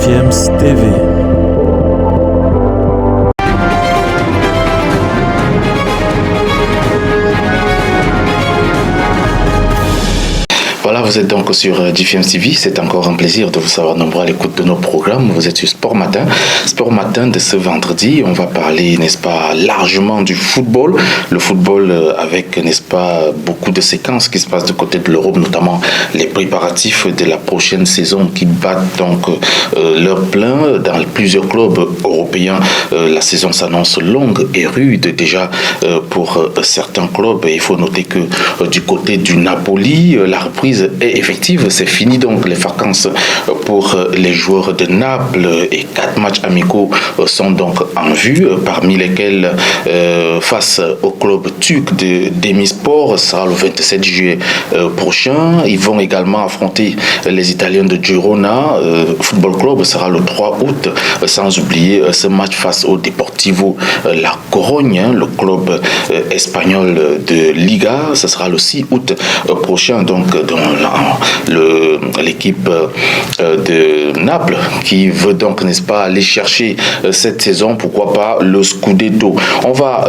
DFM's TV. Voilà, vous êtes donc sur DFM TV. C'est encore un plaisir de vous savoir nombreux à l'écoute de nos programmes. Vous êtes sur Sport Matin. Sport Matin de ce vendredi, on va parler, n'est-ce pas, largement du football. Le football avec, n'est-ce pas, beaucoup de séquences qui se passent du côté de l'Europe, notamment les préparatifs de la prochaine saison qui battent donc leur plein dans plusieurs clubs européens. La saison s'annonce longue et rude déjà pour certains clubs. Et il faut noter que du côté du Napoli, la reprise est effective, c'est fini donc les vacances pour les joueurs de Naples et 4 matchs amicaux sont donc en vue, parmi lesquels face au club turc de Demirspor, ce sera le 27 juillet prochain. Ils vont également affronter les Italiens de Girona Football Club, ce sera le 3 août, sans oublier ce match face au Deportivo La Corogne, le club espagnol de Liga, ce sera le 6 août prochain, donc dans l'équipe de Naples qui veut donc, n'est-ce pas, aller chercher cette saison, pourquoi pas le Scudetto. On va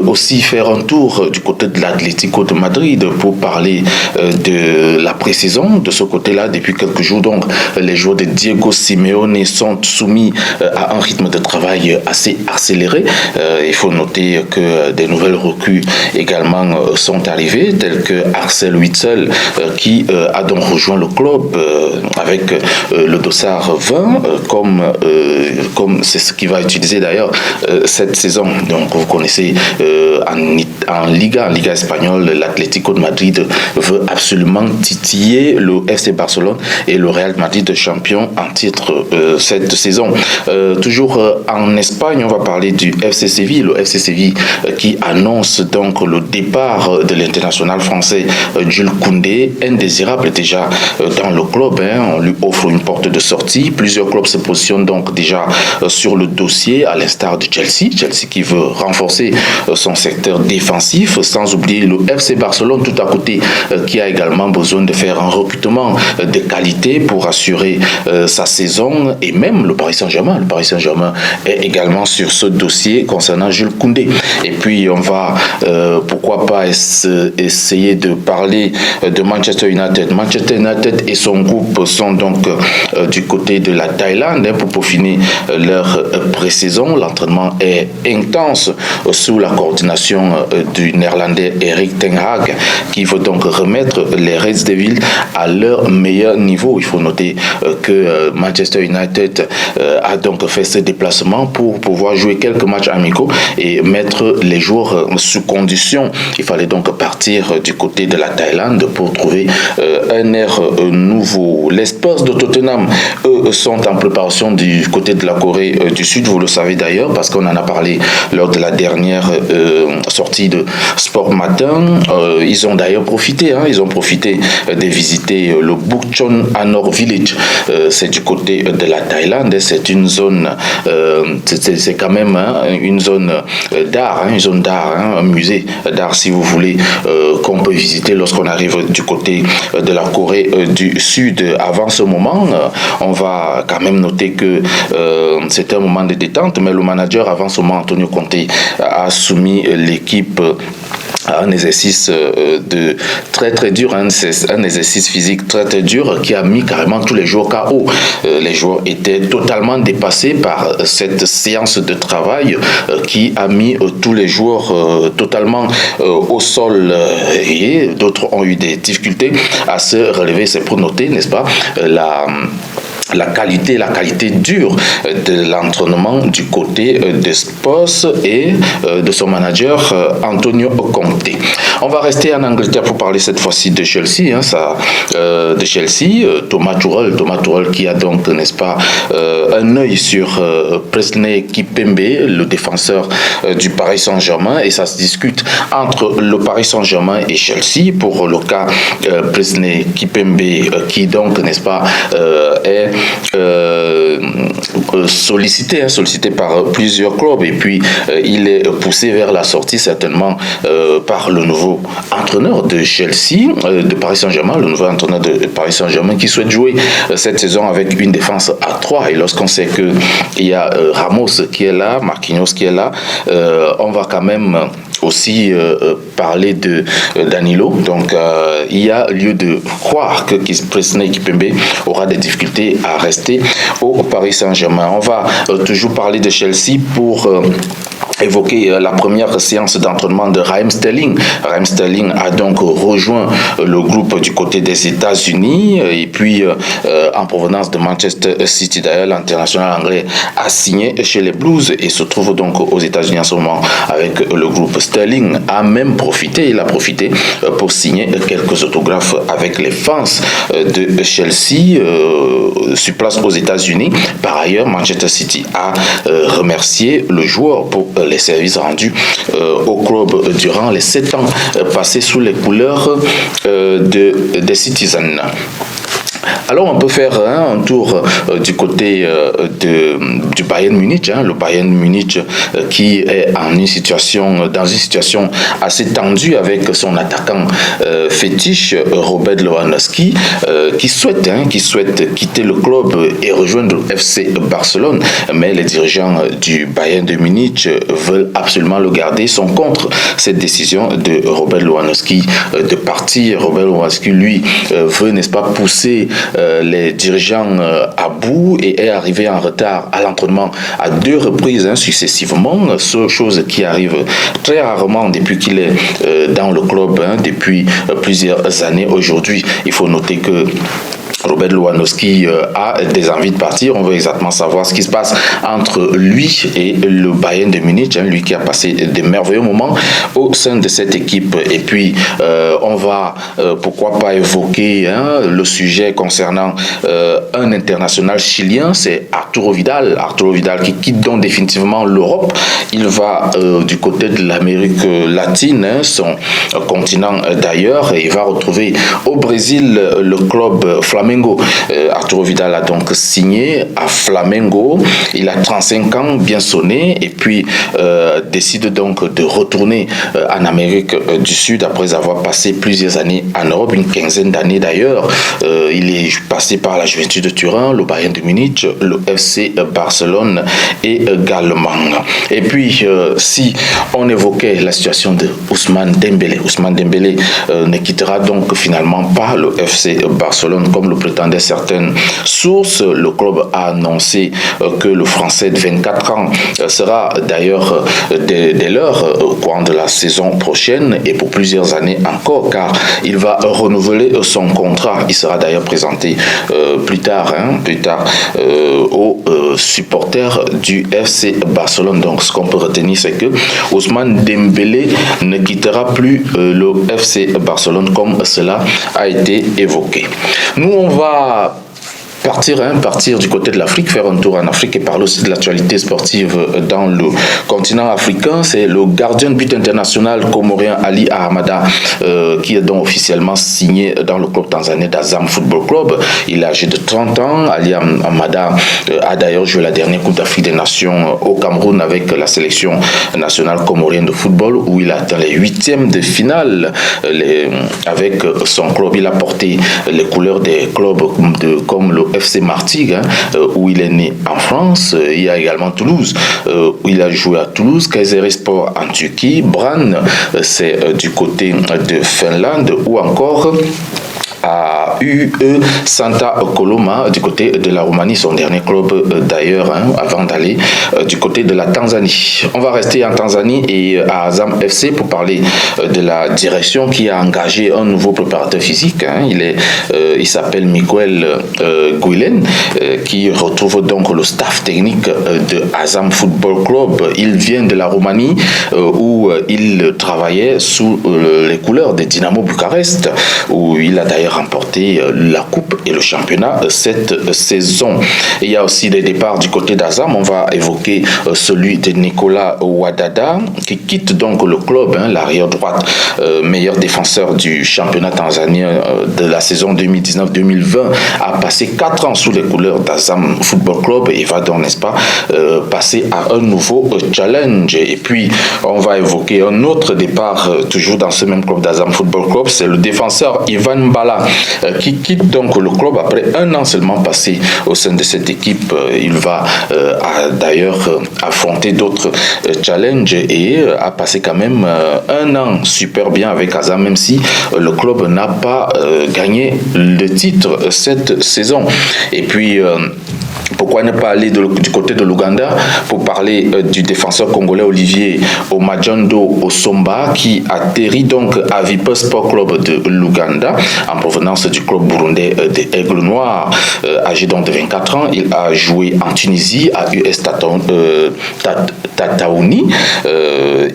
aussi faire un tour du côté de l'Atlético de Madrid pour parler de la pré-saison. De ce côté-là, depuis quelques jours, donc, les joueurs de Diego Simeone sont soumis à un rythme de travail assez accéléré. Il faut noter que des nouvelles recrues également sont arrivées, telles que Axel Witsel, qui a donc rejoint le club avec le dossard 20 comme c'est ce qu'il va utiliser d'ailleurs cette saison. Donc vous connaissez en Liga espagnole, l'Atlético de Madrid veut absolument titiller le FC Barcelone et le Real Madrid champion en titre cette saison. Toujours en Espagne, on va parler du FC Séville, le FC Séville qui annonce donc le départ de l'international français Jules Koundé, indésirable déjà dans le club, on lui offre une porte de sortie. Plusieurs clubs se positionnent donc déjà sur le dossier, à l'instar de Chelsea qui veut renforcer son secteur défensif, sans oublier le FC Barcelone tout à côté qui a également besoin de faire un recrutement de qualité pour assurer sa saison, et même le Paris Saint-Germain. Le Paris Saint-Germain est également sur ce dossier concernant Jules Koundé. Et puis on va pourquoi pas essayer de parler de Manchester United. Manchester United et son groupe sont donc du côté de la Thaïlande pour peaufiner leur pré-saison. L'entraînement est intense sous la coordination du néerlandais Erik ten Hag qui veut donc remettre les Reds Devils à leur meilleur niveau. Il faut noter que Manchester United a donc fait ce déplacement pour pouvoir jouer quelques matchs amicaux et mettre les joueurs sous condition. Il fallait donc partir du côté de la Thaïlande pour trouver un air nouveau. Les Spurs de Tottenham, eux, sont en préparation du côté de la Corée du Sud, vous le savez d'ailleurs, parce qu'on en a parlé lors de la dernière sortie de Sport Matin. Ils ont d'ailleurs profité, ils ont profité de visiter le Bukchon Anor Village. C'est du côté de la Thaïlande, c'est une zone, c'est quand même une zone d'art, un musée d'art si vous voulez, qu'on peut visiter lorsqu'on arrive du côté de la Corée du Sud. Avant ce moment, on va quand même noter que c'est un moment de détente, mais le manager avant ce moment, Antonio Conte, a soumis l'équipe à un exercice de très dur, un exercice physique très dur qui a mis carrément tous les joueurs KO. Les joueurs étaient totalement dépassés par cette séance de travail qui a mis tous les joueurs totalement au sol, et d'autres ont eu des difficultés à se relever. C'est pour noter, n'est-ce pas, la qualité dure de l'entraînement du côté de Spurs et de son manager Antonio Conte. On va rester en Angleterre pour parler cette fois-ci de Chelsea, de Chelsea, Thomas Tuchel qui a donc, n'est-ce pas, un œil sur Presnel Kimpembe, le défenseur du Paris Saint-Germain, et ça se discute entre le Paris Saint-Germain et Chelsea pour le cas Presnel Kimpembe qui donc, n'est-ce pas, est sollicité par plusieurs clubs, et puis il est poussé vers la sortie certainement par le nouveau entraîneur de Chelsea, de Paris Saint-Germain, le nouveau entraîneur de Paris Saint-Germain qui souhaite jouer cette saison avec une défense à 3. Et lorsqu'on sait qu'il y a Ramos qui est là, Marquinhos qui est là, on va quand même aussi parler de Danilo. Donc il y a lieu de croire que Presnel Kimpembe aura des difficultés à rester au Paris Saint-Germain. On va toujours parler de Chelsea pour évoquer la première séance d'entraînement de Raheem Sterling. Raheem Sterling a donc rejoint le groupe du côté des États-Unis, et puis en provenance de Manchester City. D'ailleurs, l'international anglais a signé chez les Blues et se trouve donc aux États-Unis en ce moment avec le groupe. Sterling a même profité pour signer quelques autographes avec les fans de Chelsea sur place aux États-Unis. Par ailleurs, Manchester City a remercié le joueur pour les services rendus au club durant les 7 ans passés sous les couleurs des Citizens. Alors on peut faire un tour du côté du Bayern Munich, le Bayern Munich qui est dans une situation assez tendue avec son attaquant fétiche Robert Lewandowski qui souhaite quitter le club et rejoindre le FC Barcelone, mais les dirigeants du Bayern de Munich veulent absolument le garder, sont contre cette décision de Robert Lewandowski de partir. Robert Lewandowski lui veut, n'est-ce pas, pousser les dirigeants à bout et est arrivé en retard à l'entraînement à 2 reprises successivement, chose qui arrive très rarement depuis qu'il est dans le club depuis plusieurs années. Aujourd'hui, il faut noter que Robert Lewandowski a des envies de partir. On veut exactement savoir ce qui se passe entre lui et le Bayern de Munich, lui qui a passé de merveilleux moments au sein de cette équipe. Et puis, on va, pourquoi pas évoquer le sujet concernant un international chilien, c'est Arturo Vidal. Arturo Vidal qui quitte donc définitivement l'Europe. Il va du côté de l'Amérique latine, son continent d'ailleurs, et il va retrouver au Brésil le club Flamengo. Arturo Vidal a donc signé à Flamengo. Il a 35 ans, bien sonné, et puis décide donc de retourner en Amérique du Sud après avoir passé plusieurs années en Europe, une quinzaine d'années d'ailleurs. Il est passé par la Juventus de Turin, le Bayern de Munich, le FC Barcelone également. Et puis, si on évoquait la situation de Ousmane Dembélé ne quittera donc finalement pas le FC Barcelone comme le prétendaient certaines sources. Le club a annoncé que le Français de 24 ans sera d'ailleurs dès lors au courant de la saison prochaine et pour plusieurs années encore, car il va renouveler son contrat. Il sera d'ailleurs présenté plus tard aux supporters du FC Barcelone. Donc ce qu'on peut retenir, c'est que Ousmane Dembélé ne quittera plus le FC Barcelone comme cela a été évoqué. Nous, on va partir du côté de l'Afrique, faire un tour en Afrique et parler aussi de l'actualité sportive dans le continent africain. C'est le gardien de but international comorien Ali Ahamada qui est donc officiellement signé dans le club tanzanien d'Azam Football Club. Il est âgé de 30 ans. Ali Ahamada a d'ailleurs joué la dernière Coupe d'Afrique des Nations au Cameroun avec la sélection nationale comorienne de football où il a atteint les 8e de finale avec son club. Il a porté les couleurs des clubs comme le FC Martigues, où il est né en France. Il y a également Toulouse, où il a joué à Toulouse, Kayserispor en Turquie, Brann, c'est du côté de Finlande, ou encore à UE Santa Coloma du côté de la Roumanie, son dernier club d'ailleurs, avant d'aller du côté de la Tanzanie. On va rester en Tanzanie et à Azam FC pour parler de la direction qui a engagé un nouveau préparateur physique. Il s'appelle Miguel Guilen, qui retrouve donc le staff technique de Azam Football Club. Il vient de la Roumanie où il travaillait sous les couleurs de Dynamo Bucarest, où il a d'ailleurs remporté remporter la coupe et le championnat cette saison. Et il y a aussi des départs du côté d'Azam. On va évoquer celui de Nicolas Wadada qui quitte donc le club, l'arrière droite, meilleur défenseur du championnat tanzanien de la saison 2019-2020, a passé 4 ans sous les couleurs d'Azam Football Club et va donc, n'est-ce pas, passer à un nouveau challenge. Et puis on va évoquer un autre départ toujours dans ce même club d'Azam Football Club, c'est le défenseur Ivan Mbala qui quitte donc le club après un an seulement passé au sein de cette équipe. Il va d'ailleurs affronter d'autres challenges et a passé quand même un an super bien avec Azam, même si le club n'a pas gagné le titre cette saison. Et puis pourquoi ne pas aller du côté de l'Ouganda pour parler du défenseur congolais Olivier Omajondo Osomba qui atterrit donc à Vipers Sport Club de l'Ouganda en provenance du club burundais des Aigles Noirs. Âgé donc de 24 ans, il a joué en Tunisie à US Tataouni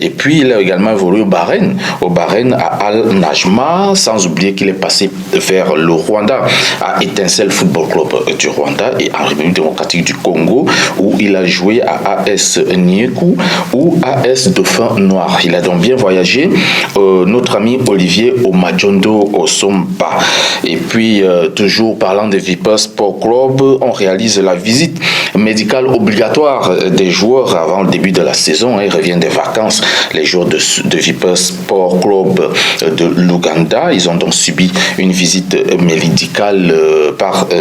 et puis il a également évolué au Bahreïn à Al Najma, sans oublier qu'il est passé vers le Rwanda à Étincelle Football Club du Rwanda et en République démocratique du Congo où il a joué à AS Niekou ou AS Dauphin Noir. Il a donc bien voyagé, notre ami Olivier Omajondo Osomba. Et puis toujours parlant de Vipers Sport Club, on réalise la visite médicale obligatoire des joueurs avant le début de la saison. Ils reviennent des vacances, les joueurs de Vipers Sport Club de l'Ouganda. Ils ont donc subi une visite médicale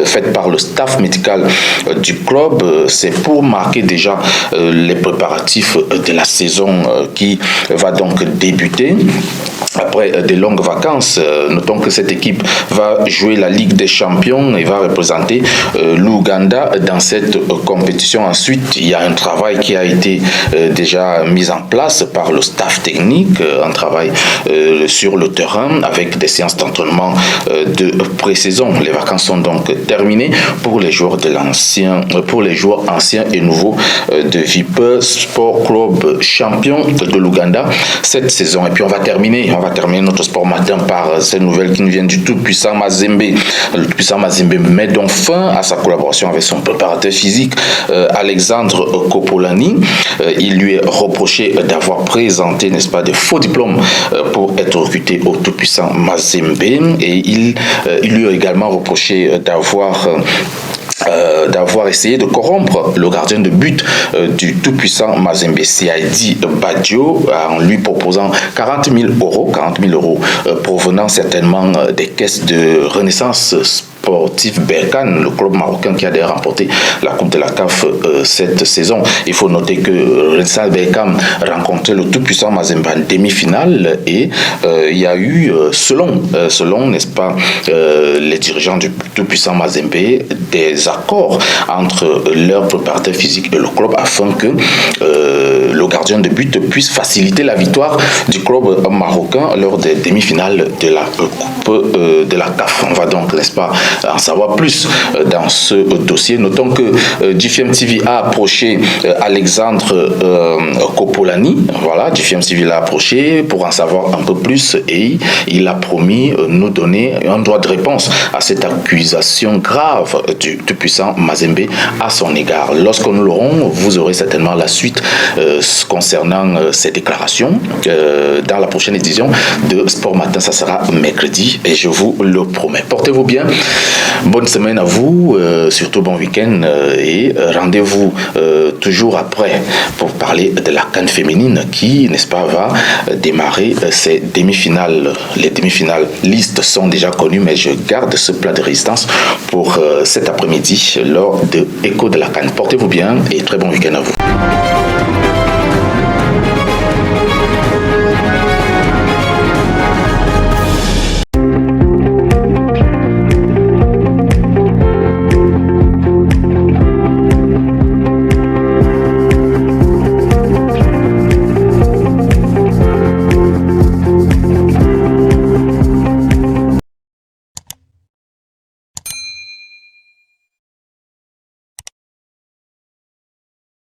faite par le staff médical du club. C'est pour marquer déjà les préparatifs de la saison qui va donc débuter. Après des longues vacances, notons que cette équipe va jouer la Ligue des Champions et va représenter l'Ouganda dans cette compétition. Ensuite, il y a un travail qui a été déjà mis en place par le staff technique, un travail sur le terrain avec des séances d'entraînement de pré-saison. Les vacances sont donc terminées pour les joueurs anciens et nouveaux de Vipers Sport Club, champion de l'Ouganda cette saison. Et puis on va terminer notre sport matin par cette nouvelle qui nous vient du tout-puissant Mazembe. Le tout-puissant Mazembe met donc fin à sa collaboration avec son préparateur physique Alexandre Kopolani. Il lui est reproché d'avoir présenté, n'est-ce pas, des faux diplômes pour être recruté au tout-puissant Mazembe et il lui a également reproché d'avoir essayé de corrompre le gardien de but du tout-puissant Mazembe, Siaidi Badio, en lui proposant 40 000 euros provenant certainement des caisses de Renaissance sportif Berkane, le club marocain qui a d'ailleurs remporté la Coupe de la CAF cette saison. Il faut noter que Renaissance Berkane rencontrait le tout-puissant Mazembe en demi-finale et il y a eu, selon n'est-ce pas, les dirigeants du tout-puissant Mazembe, des accords entre leur préparateur physique et le club afin que le gardien de but puisse faciliter la victoire du club marocain lors des demi-finales de la Coupe de la CAF. On va donc, n'est-ce pas, en savoir plus dans ce dossier. Notons que GFM TV a approché Alexandre Kopolani. Voilà, GFM TV l'a approché pour en savoir un peu plus et il a promis nous donner un droit de réponse à cette accusation grave du tout-puissant Mazembe à son égard. Lorsque nous l'aurons, vous aurez certainement la suite concernant ces déclarations dans la prochaine édition de Sport Matin. Ça sera mercredi et je vous le promets. Portez-vous bien. Bonne semaine à vous, surtout bon week-end et rendez-vous toujours après pour parler de la CAN féminine qui, n'est-ce pas, va démarrer ses demi-finales. Les demi-finales listes sont déjà connues, mais je garde ce plat de résistance pour cet après-midi lors de Écho de la CAN. Portez-vous bien et très bon week-end à vous.